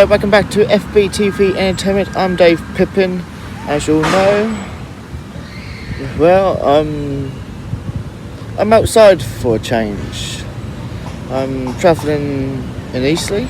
So, welcome back to FBTV Entertainment. I'm Dave Pippin, as you all know. Well, I'm outside for a change. I'm travelling in Eastleigh.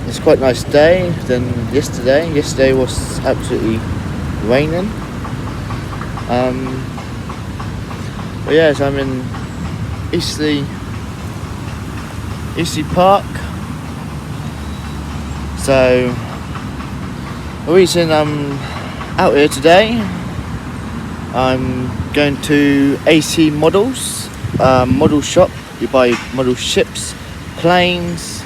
It's quite a nice day than yesterday. Yesterday was absolutely raining. But yes, I'm in Eastleigh Park. So the reason I'm out here today, I'm going to AC Models, model shop. You buy model ships, planes,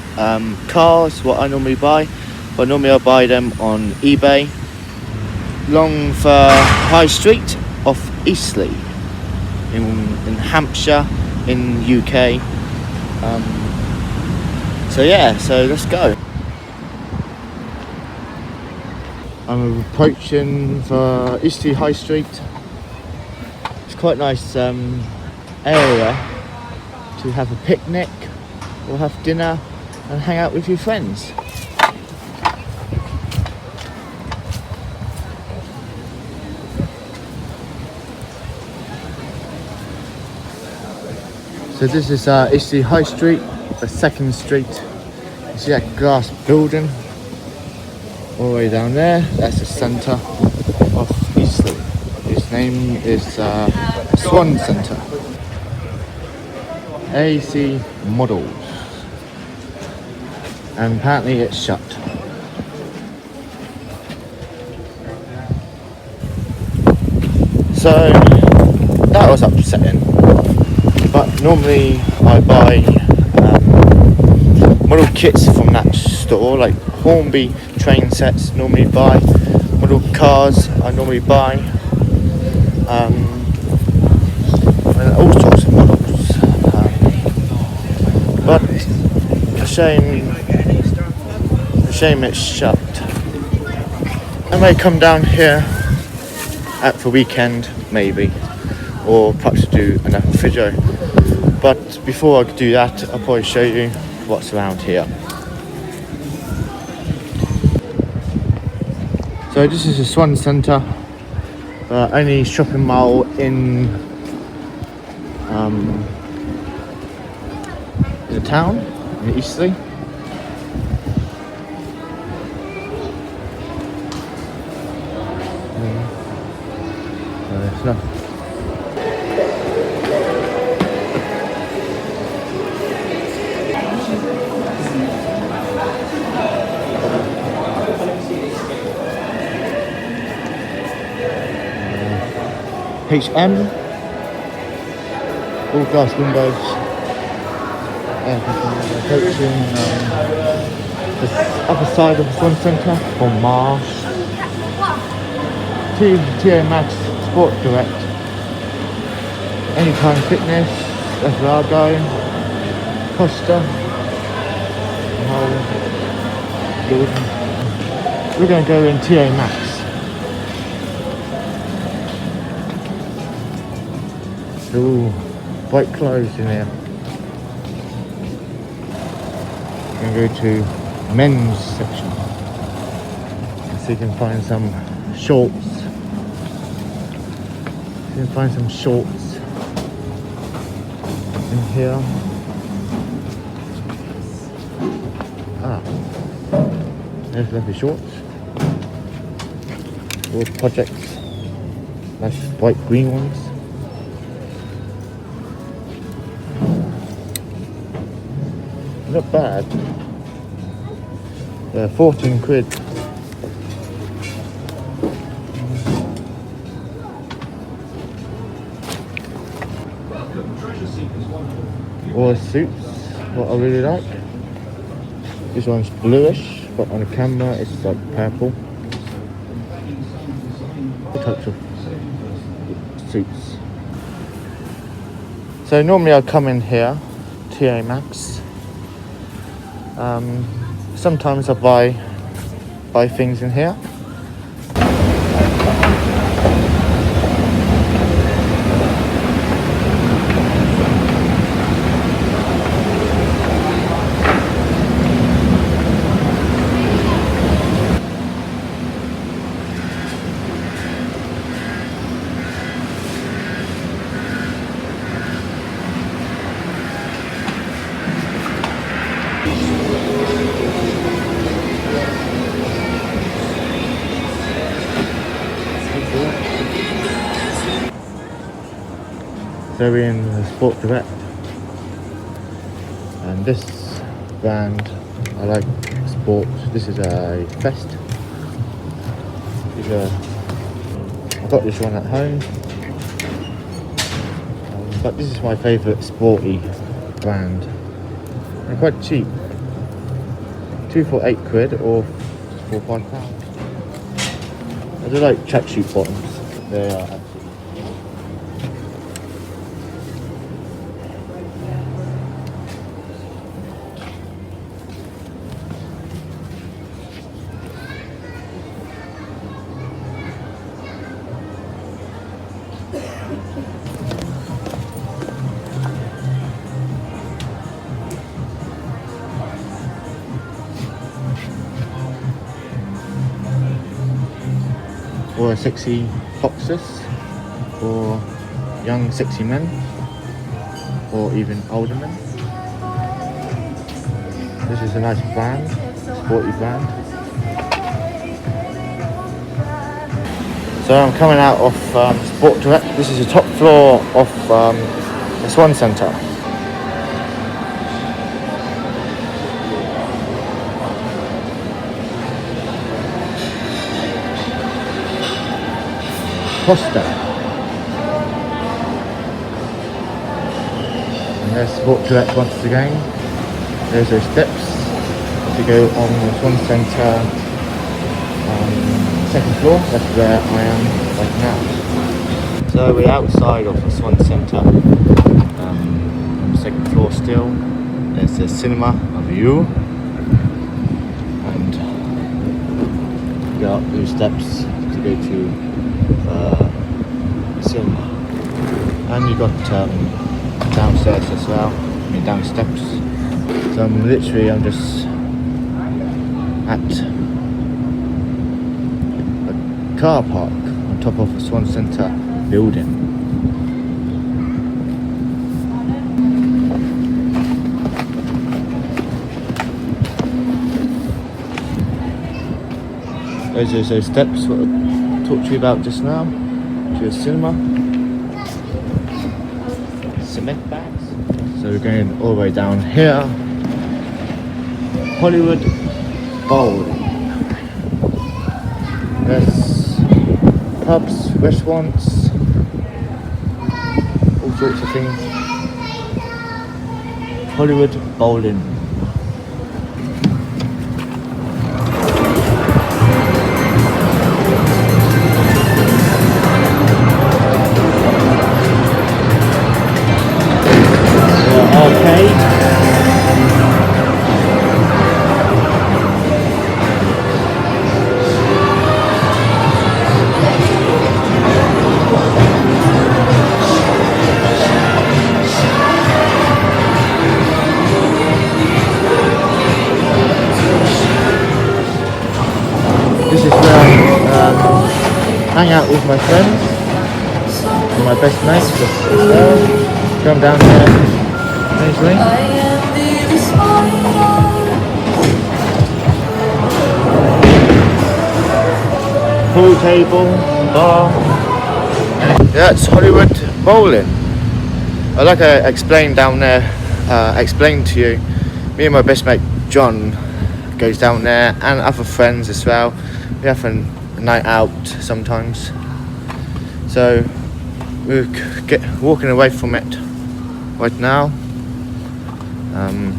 cars, what I normally buy. But normally I buy them on eBay. Along the High Street of Eastleigh in Hampshire in UK. So let's go. I'm approaching the Eastleigh High Street. It's quite a nice area to have a picnic or have dinner and hang out with your friends. So this is Eastleigh High Street, the second street. You see that glass building all the way down there? That's the centre of Eastleigh. Its name is Swan Centre. AC Models. And apparently it's shut. So that was upsetting. But normally I buy model kits from that store, like Hornby train sets normally buy, model cars I normally buy, and all sorts of models. But a shame it's shut. I may come down here at the weekend maybe, or perhaps do another video. But before I do that, I'll probably show you what's around here. So this is the Swan Centre, only shopping mall in the town, in Eastleigh. There's nothing. HM, all glass windows, approaching the other side of the Swan Centre for Marsh, TA Max Sport Direct, Anytime Fitness, that's where I'll go, Costa, we're going to go in TA Max. Ooh, bright clothes in here. I'm going to go to men's section. So you can find some shorts. You can find some shorts in here. There's lovely shorts. All projects. Nice bright green ones. Not bad. 14 quid. All suits, what I really like. This one's bluish, but on the camera it's like purple. The types of suits. So normally I come in here, TA Max. Sometimes I buy things in here. So we're in the Sport Direct, and this brand, I like sport. This is a Vest. I got this one at home, but this is my favourite sporty brand. They're quite cheap. 2 for £8 or for £5. I do like tracksuit bottoms. They are absolutely. Or sexy boxers for young sexy men or even older men. This is a nice brand, sporty brand. So I'm coming out of Sport Direct. This is the top floor of the Swan Centre. Costa. And there's Sport Direct once again. There's those steps to go on the Swan Centre second floor. That's where I am right now. So we're outside of the Swan Centre, on the second floor still. There's the cinema of you, and you go up those steps to go to cinema, and you got downstairs as well. I mean down steps. So I'm just at a car park on top of the Swan Centre building. Those are those steps what I talked to you about just now, to a cinema. Cement bags. So we're going all the way down here. Hollywood Bowling. There's pubs, restaurants, all sorts of things. Hollywood Bowling. This is where I hang out with my friends and my best mates as well. Come down here occasionally. Pool table, bar. Yeah, it's Hollywood Bowling. Like I explained down there, explained to you, me and my best mate John goes down there, and other friends as well. We have a night out sometimes. So we're walking away from it right now, and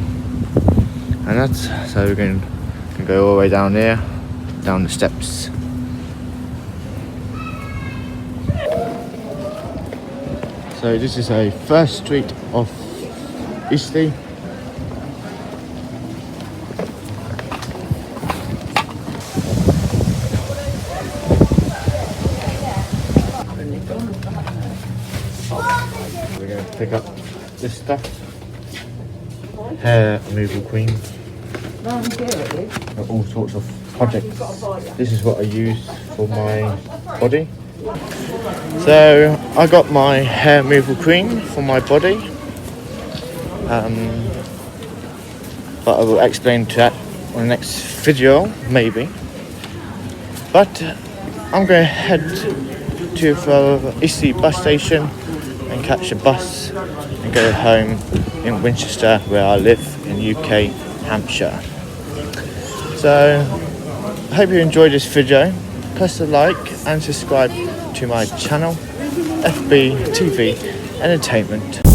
that's so we're going to go all the way down there, down the steps. So this is a first street of Eastleigh. We're going to pick up this stuff. Hair removal cream. All sorts of projects. This is what I use for my body. So I got my hair removal cream for my body, but I will explain to that on the next video maybe. But I'm going to head to the Eastleigh bus station and catch a bus and go home in Winchester, where I live in UK, Hampshire. So I hope you enjoyed this video. Press a like and subscribe to my channel, FB TV Entertainment.